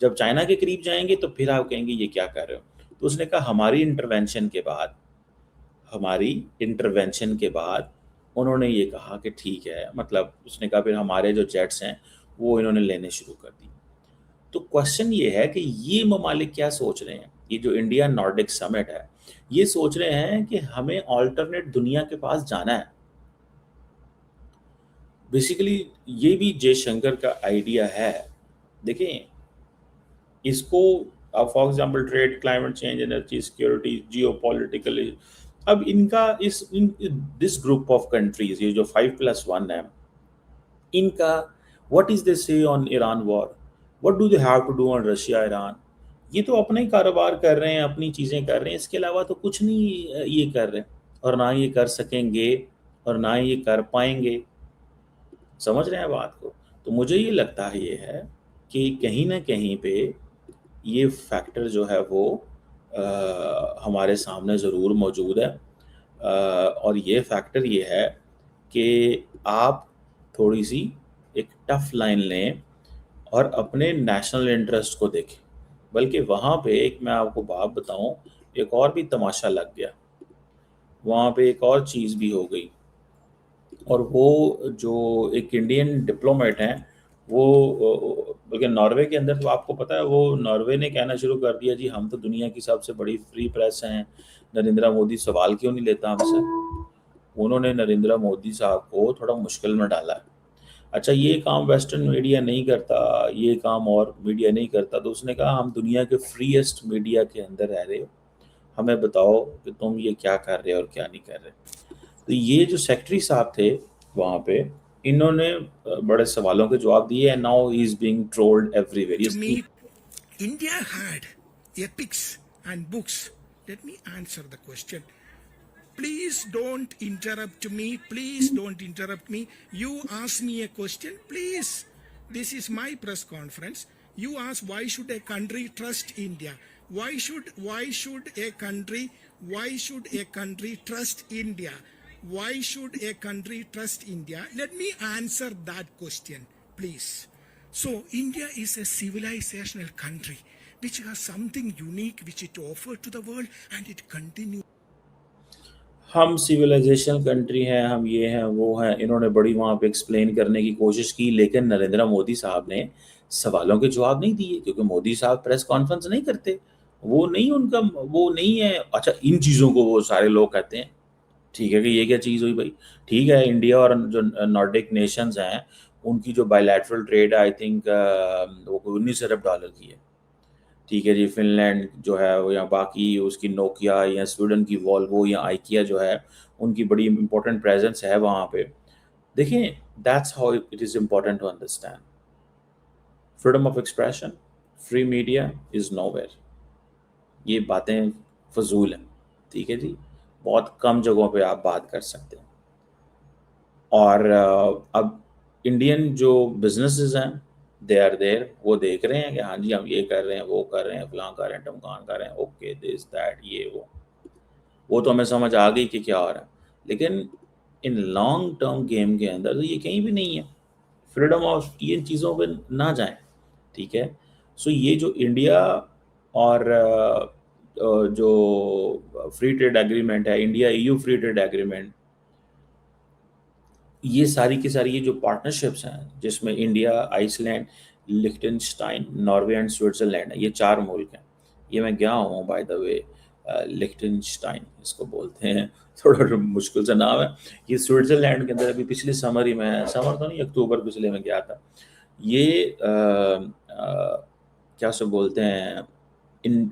جب چائنا کے قریب جائیں گے تو پھر آپ کہیں گے یہ کیا کر رہے ہو. تو اس نے کہا ہماری انٹرونشن کے بعد انہوں نے یہ کہا کہ ٹھیک ہے، مطلب اس نے کہا پھر ہمارے جو جیٹس ہیں وہ انہوں نے لینے شروع کر دی. تو کوشچن یہ ہے کہ یہ ممالک کیا سوچ رہے ہیں، یہ جو انڈیا نارڈک سمٹ ہے یہ سوچ رہے ہیں کہ ہمیں آلٹرنیٹ دنیا کے پاس جانا ہے. بیسیکلی یہ بھی جے شنکر کا آئیڈیا ہے. دیکھیں اس کو for example trade, climate change, energy security, geopolitical, اب ان کا دس گروپ آف کنٹریز، یہ جو 5+1 ہے، ان کا what is they say on Iran war, what do they have to do on Russia Iran. یہ تو اپنا ہی کاروبار کر رہے ہیں، اپنی چیزیں کر رہے ہیں، اس کے علاوہ تو کچھ نہیں یہ کر رہے، اور نہ یہ کر سکیں گے اور نہ یہ کر پائیں گے. سمجھ رہے ہیں بات کو؟ تو مجھے یہ لگتا ہے یہ ہے کہ کہیں نہ کہیں پہ یہ فیکٹر جو ہے وہ ہمارے سامنے ضرور موجود ہے. اور یہ فیکٹر یہ ہے کہ آپ تھوڑی سی ایک ٹف لائن لیں اور اپنے نیشنل انٹرسٹ کو دیکھیں. بلکہ وہاں پہ ایک میں آپ کو بات بتاؤں، ایک اور بھی تماشا لگ گیا، وہاں پہ ایک اور چیز بھی ہو گئی. اور وہ جو ایک انڈین ڈپلومیٹ ہیں وہ، بلکہ ناروے کے اندر، تو آپ کو پتہ ہے وہ ناروے نے کہنا شروع کر دیا جی ہم تو دنیا کی سب سے بڑی فری پریس ہیں، نریندر مودی سوال کیوں نہیں لیتا ہم سے. انہوں نے نریندر مودی صاحب کو تھوڑا مشکل میں ڈالا. اچھا یہ کام ویسٹرن میڈیا نہیں کرتا، یہ کام اور میڈیا نہیں کرتا، تو اس نے کہا ہم دنیا کے فریسٹ میڈیا کے اندر رہ رہے ہو، ہمیں بتاؤ کہ تم یہ کیا کر رہے اور کیا نہیں کر رہے. تو یہ جو سیکٹری صاحب تھے وہاں پہ، انہوں نے بڑے سوالوں کے جواب دیے. and now he is being trolled everywhere. To me, India had epics and books. Let me answer the question. Please don't interrupt me. Please don't interrupt me. You ask me a question, please. This is my press conference. You ask why should a country trust India? Why should a country trust India? Why should a country trust India? Let me answer that question, please. So India is a civilizational country which has something unique which it offers to the world, and it continues. ہم civilisation country ہیں، ہم یہ ہیں وہ ہیں، انہوں نے بڑی وہاں پہ ایکسپلین کرنے کی کوشش کی، لیکن نریندر مودی صاحب نے سوالوں کے جواب نہیں دیے، کیونکہ مودی صاحب پریس کانفرنس نہیں کرتے، وہ نہیں ان کا وہ نہیں ہے. اچھا ان چیزوں کو وہ سارے لوگ کہتے ہیں ٹھیک ہے کہ یہ کیا چیز ہوئی بھائی. ٹھیک ہے انڈیا اور جو نارڈک نیشنز ہیں ان کی جو bilateral trade I think وہ 19 ارب ڈالر کی ہے. ٹھیک ہے جی، فن لینڈ جو ہے وہ، یا باقی اس کی نوکیا یا سویڈن کی والوو یا آئیکیا جو ہے ان کی بڑی امپورٹنٹ پریزنس ہے وہاں پہ. دیکھیں that's how it is important to understand. Freedom of expression, free media is nowhere. یہ باتیں فضول ہیں، ٹھیک ہے جی، بہت کم جگہوں پہ آپ بات کر سکتے ہیں. اور اب انڈین جو بزنسز ہیں دے آر دیر، وہ دیکھ رہے ہیں کہ ہاں جی ہم یہ کر رہے ہیں، وہ کر رہے ہیں، فلاں کر رہے ہیں، ٹمکان کر رہے ہیں، اوکے دس دیٹ یہ وہ تو ہمیں سمجھ آ گئی کہ کیا ہو رہا ہے. لیکن ان لانگ ٹرم گیم کے اندر تو یہ کہیں بھی نہیں ہے. فریڈم آف یہ چیزوں پہ نہ جائیں، ٹھیک ہے. سو یہ جو انڈیا اور جو فری ٹریڈ ایگریمنٹ ہے، India EU free trade agreement, یہ ساری کی ساری یہ جو پارٹنرشپس ہیں جس میں India, Iceland, Liechtenstein, Norway and Switzerland ہے، یہ 4 ملک ہیں. یہ میں گیا ہوں بائی دا وے، لکھٹنسٹائن اس کو بولتے ہیں، تھوڑا مشکل سے نام ہے. یہ سوئٹزرلینڈ کے اندر ابھی پچھلے سمر ہی میں، سمر تو نہیں اکتوبر پچھلے میں گیا تھا. یہ کیا سے بولتے ہیں، ان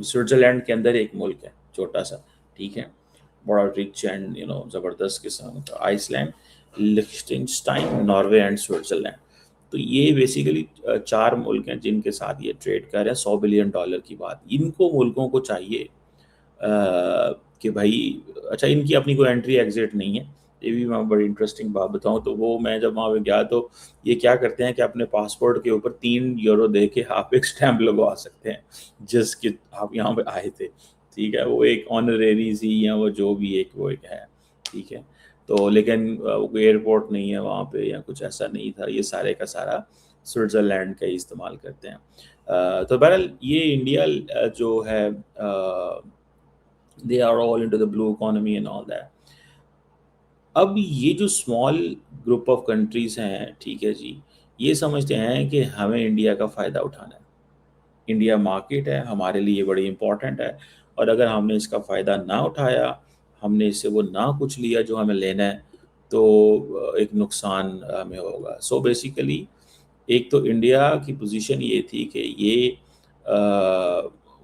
سوئٹزرلینڈ کے اندر ایک ملک ہے چھوٹا سا، ٹھیک ہے، بڑا ریچ اینڈ زبردست قسم کا. Iceland, Liechtenstein, Norway and Switzerland. تو یہ بیسیکلی 4 ملک ہیں جن کے ساتھ یہ ٹریڈ کر رہے ہیں. $100 بلین کی بات. ان کو ملکوں کو چاہیے کہ بھائی اچھا ان کی اپنی کوئی انٹری ایگزٹ نہیں ہے. یہ بھی میں بڑی انٹرسٹنگ بات بتاؤں تو وہ میں جب وہاں پہ گیا تو یہ کیا کرتے ہیں کہ اپنے پاسپورٹ کے اوپر 3 یورو دے کے آپ ایک اسٹیمپ لگوا سکتے ہیں جس کہ آپ یہاں پہ آئے تھے، ٹھیک ہے. وہ ایک آنریری سی یا وہ جو بھی وہ ایک ہے، ٹھیک ہے. تو لیکن کوئی ایئرپورٹ نہیں ہے وہاں پہ یا کچھ ایسا نہیں تھا. یہ سارے کا سارا سوئٹزرلینڈ کا ہی استعمال کرتے ہیں. تو بہرحال یہ انڈیا جو ہے they are all into the blue economy and all that. اب یہ جو اسمال گروپ آف کنٹریز ہیں, ٹھیک ہے جی, یہ سمجھتے ہیں کہ ہمیں انڈیا کا فائدہ اٹھانا ہے, انڈیا مارکیٹ ہے ہمارے لیے بڑی امپورٹنٹ ہے, اور اگر ہم نے اس کا فائدہ نہ اٹھایا, ہم نے اس سے وہ نہ کچھ لیا جو ہمیں لینا ہے, تو ایک نقصان ہمیں ہوگا. سو بیسیکلی ایک تو انڈیا کی پوزیشن یہ تھی کہ یہ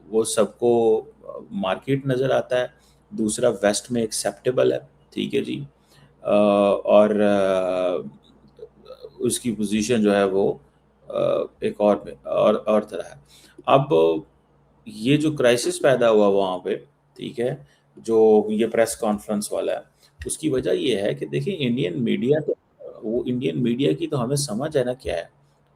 وہ سب کو مارکیٹ نظر آتا ہے, دوسرا ویسٹ میں ایکسیپٹیبل ہے, ٹھیک ہے جی, اور اس کی پوزیشن جو ہے وہ ایک اور طرح ہے. اب یہ جو کرائسس پیدا ہوا وہاں پہ, ٹھیک ہے, جو یہ پریس کانفرنس والا ہے, اس کی وجہ یہ ہے کہ دیکھیں انڈین میڈیا تو وہ انڈین میڈیا کی تو ہمیں سمجھ ہے نا کیا ہے,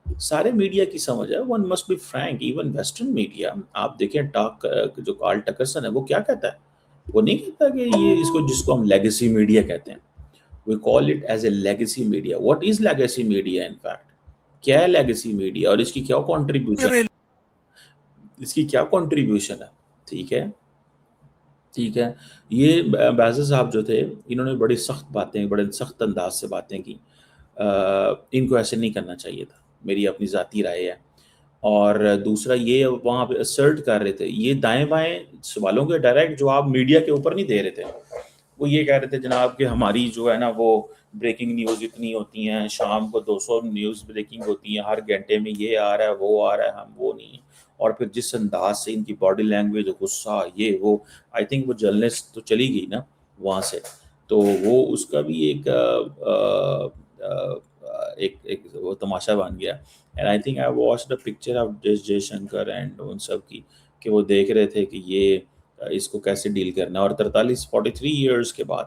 سارے میڈیا کی سمجھ ہے. One must be frank, even western media, آپ دیکھیں ٹاک جو کارل ٹکرسن ہے وہ کیا کہتا ہے, وہ نہیں کہتا کہ یہ اس کو جس کو ہم لیگیسی میڈیا کہتے ہیں, we call it as a legacy media. What is legacy media in fact? کیا ہے لیگیسی میڈیا اور اس کی کیا کنٹریبیوشن, اس کی کیا کنٹریبیوشن ہے, ٹھیک ہے, ٹھیک ہے. یہ بیضر صاحب جو تھے انہوں نے بڑی سخت باتیں, بڑے سخت انداز سے باتیں کی. ان کو ایسے نہیں کرنا چاہیے تھا, میری اپنی ذاتی رائے ہے. اور دوسرا یہ وہاں پہ اسرٹ کر رہے تھے, یہ دائیں بائیں سوالوں کے ڈائریکٹ جواب میڈیا کے اوپر نہیں دے رہے تھے. وہ یہ کہہ رہے تھے جناب کہ ہماری جو ہے نا وہ بریکنگ نیوز اتنی ہوتی ہیں, شام کو 200 نیوز بریکنگ ہوتی ہیں, ہر گھنٹے میں یہ آ رہا ہے وہ آ رہا ہے, ہم وہ نہیں ہیں. اور پھر جس انداز سے ان کی باڈی لینگویج, غصہ, یہ وہ, آئی تھنک وہ جرنلسٹ تو چلی گئی نا وہاں سے, تو وہ اس کا بھی ایک وہ تماشا بن گیا. And I think I watch the picture of J Shankar and ان سب کی, کہ وہ دیکھ رہے تھے کہ یہ اس کو کیسے ڈیل کرنا. اور 43 ایئرس کے بعد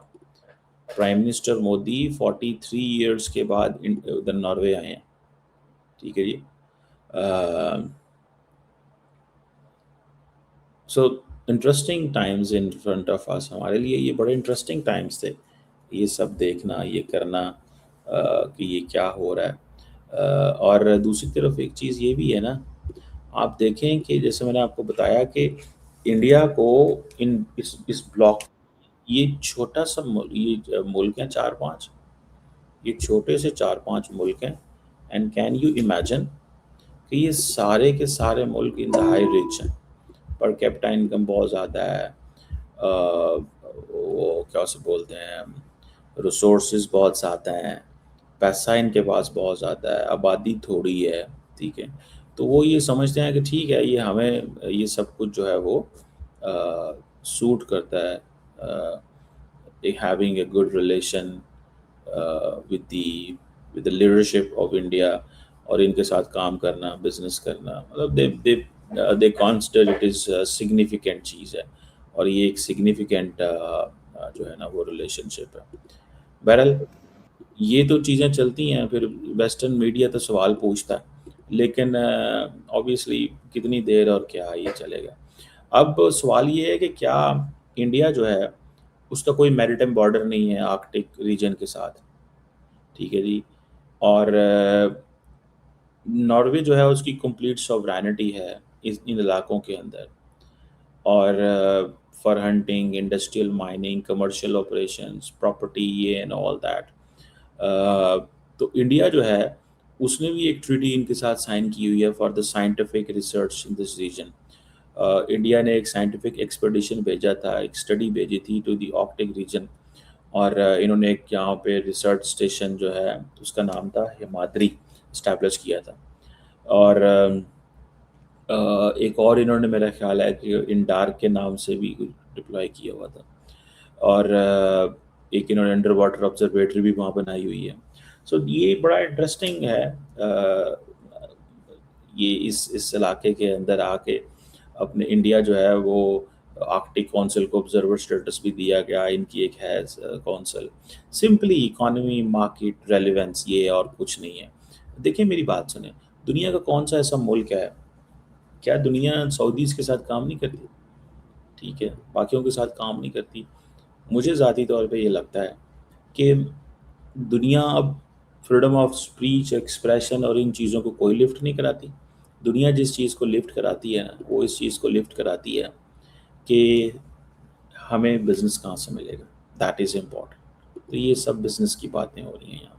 پرائم منسٹر مودی 43 ایئرس کے بعد ادھر ناروے آئے ہیں, ٹھیک ہے جی. So interesting times in front of us, ہمارے لیے یہ بڑے انٹرسٹنگ ٹائمز تھے, یہ سب دیکھنا, یہ کرنا کہ یہ کیا ہو رہا ہے. اور دوسری طرف ایک چیز یہ بھی ہے نا, آپ دیکھیں کہ جیسے میں نے آپ کو بتایا کہ انڈیا کو اس بلاک, یہ چھوٹا سا یہ ملک ہیں 4-5, یہ چھوٹے سے 4-5 ملک ہیں. اینڈ کین یو امیجن کہ یہ سارے کے سارے ملک انتہائی رچ ہیں, پر کیپٹا انکم بہت زیادہ ہے, وہ کیا اسے بولتے ہیں, ریسورسز بہت زیادہ ہیں, پیسہ ان کے پاس بہت زیادہ ہے, آبادی تھوڑی ہے, ٹھیک ہے. تو وہ یہ سمجھتے ہیں کہ ٹھیک ہے, یہ ہمیں یہ سب کچھ جو ہے وہ سوٹ کرتا ہے, having a good relation with the leadership of India, اور ان کے ساتھ کام کرنا, بزنس کرنا, مطلب they consider it is significant چیز ہے, اور یہ ایک significant جو ہے نا وہ ریلیشن شپ ہے. بہرحال یہ تو چیزیں چلتی ہیں. پھر ویسٹرن میڈیا تو سوال پوچھتا ہے, لیکن obviously کتنی دیر اور کیا یہ چلے گا. اب سوال یہ ہے کہ کیا انڈیا جو ہے اس کا کوئی میریٹائم بارڈر نہیں ہے آرکٹک ریجن کے ساتھ, ٹھیک ہے جی, اور ناروے جو ہے اس کی کمپلیٹ سوورینٹی ہے ان علاقوں کے اندر, اور for hunting, industrial mining, commercial operations, property, یہ اینڈ آل دیٹ. تو انڈیا جو ہے اس نے بھی ایک ٹریٹی ان کے ساتھ سائن کی ہوئی ہے for the scientific research in this region. India نے ایک سائنٹیفک ایکسپیڈیشن بھیجا تھا, ایک اسٹڈی بھیجی تھی ٹو دی آرکٹک ریجن, اور انہوں نے ایک یہاں پہ ریسرچ اسٹیشن جو ہے اس کا نام تھا ہمادری اسٹیبلش کیا تھا. اور ایک اور انہوں نے میرا خیال ہے کہ انڈارک کے نام سے بھی ڈپلوائے کیا ہوا تھا, اور ایک انہوں نے انڈر واٹر آبزرویٹری بھی وہاں بنائی ہوئی ہے. سو یہ بڑا انٹرسٹنگ ہے, یہ اس علاقے کے اندر آ کے اپنے انڈیا جو ہے وہ آرکٹک کونسل کو آبزرور اسٹیٹس بھی دیا گیا, ان کی ایک ہے council. Simply economy, market, relevance, یہ اور کچھ نہیں ہے. دیکھیں میری بات سنیں, دنیا کا کون سا ایسا ملک ہے, کیا دنیا سعودیز کے ساتھ کام نہیں کرتی, ٹھیک ہے, باقیوں کے ساتھ کام نہیں کرتی. مجھے ذاتی طور پہ یہ لگتا ہے کہ دنیا اب فریڈم آف اسپیچ ایکسپریشن اور ان چیزوں کو کوئی لفٹ نہیں کراتی. دنیا جس چیز کو لفٹ کراتی ہے نا وہ اس چیز کو لفٹ کراتی ہے کہ ہمیں بزنس کہاں سے ملے گا. That is important. تو یہ سب بزنس کی باتیں ہو رہی ہیں یہاں.